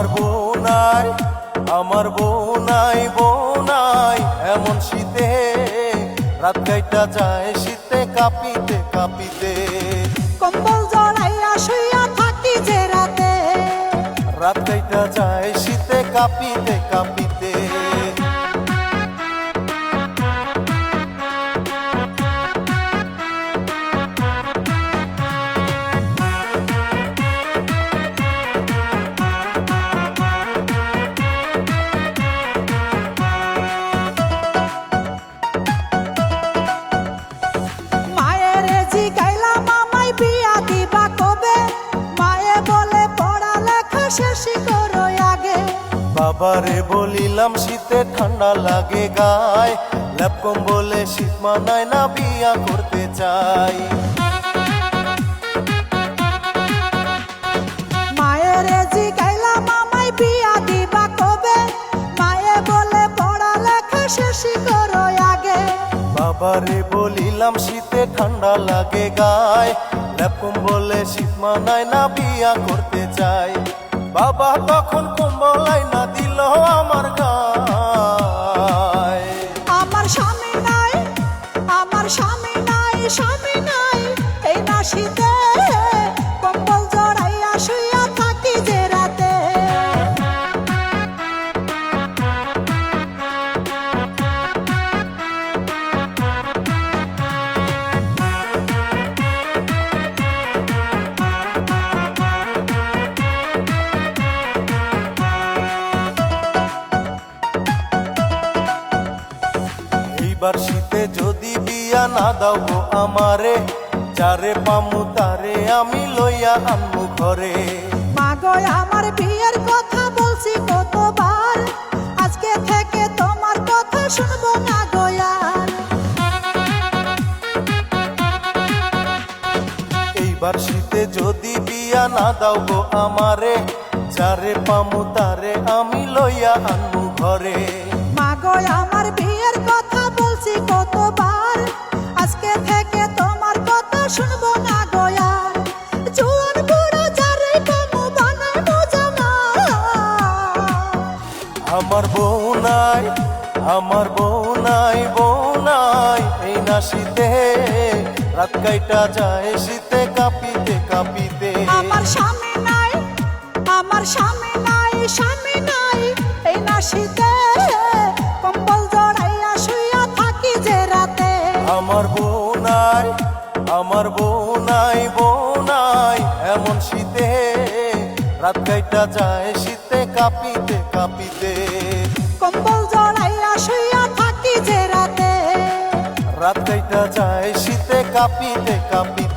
আমার বউ নাই, আমার বউ নাই, বউ নাই এমন শীতে, রাত কাইটা যায় শীতে কাঁপিতে কাঁপিতে। কম্বল জড়াইয়া শুইয়া থাকি যে রাতে, রাত কাইটা যায় শীতে কাঁপিতে কাঁপিতে। বাবারে বলিলাম শীতে ঠান্ডা লাগে গায়, ল্যাপ কম্বলে শীত মানায় না, বিয়া করতে চাই। মায়ের জিগাইলাম আমায় বিয়া দিবা কবে, মায়ে বলে পড়ালেখা শেষ করো আগে। বাবারে বলিলাম শীতে ঠান্ডা লাগে গায়, ল্যাপ কম্বলে শীত মানায় না, বিয়া করতে চাই। বাবা তখন কম্বলাই না দিল আমার গায়। আমার স্বামী নাই, আমার স্বামী নাই, স্বামী নাই এই না শীতে, কম্বল জড়াইয়া শুইয়া থাকি যে রাতে। এইবার শীতে যদি বিয়া না দাও গো আমারে, যারে পামু তারে আমি লইয়া আনমু ঘরে। মাগো আমার বিয়ের কথা বলছি কতবার, আজকে থেকে তোমার কথা শুনবো না গো আর। এইবার শীতে যদি বিয়া না দাও গো আমারে, যারে পামু তারে আমি লইয়া আনমু ঘরে। মাগো আমার বিয়ের কথা বলছি কতবার, আজকে থেকে তোমার কথা শুনবো না গো আর। জোয়ান বুড়ো যারে পামু বানাইবো জামাই। আমার বউ নাই, আমার বউ নাই, বউ নাই এই না শীতে, রাত কাইটা যায় শীতে কাঁপিতে কাঁপিতে। আমার স্বামী নাই, আমার স্বামী নাই, স্বামী নাই এই না শীতে, কম্বল জড়াইয়া শুইয়া থাকি যে রাতে। আমার বউ নাই, আমার বউ নাই, বউ নাই এমন শীতে, রাত কাইটা যায় শীতে কাঁপিতে কাঁপিতে। কম্বল জড়াইয়া শুইয়া থাকি যে রাতে, রাত কাইটা যায় শীতে কাঁপিতে কাঁপিতে।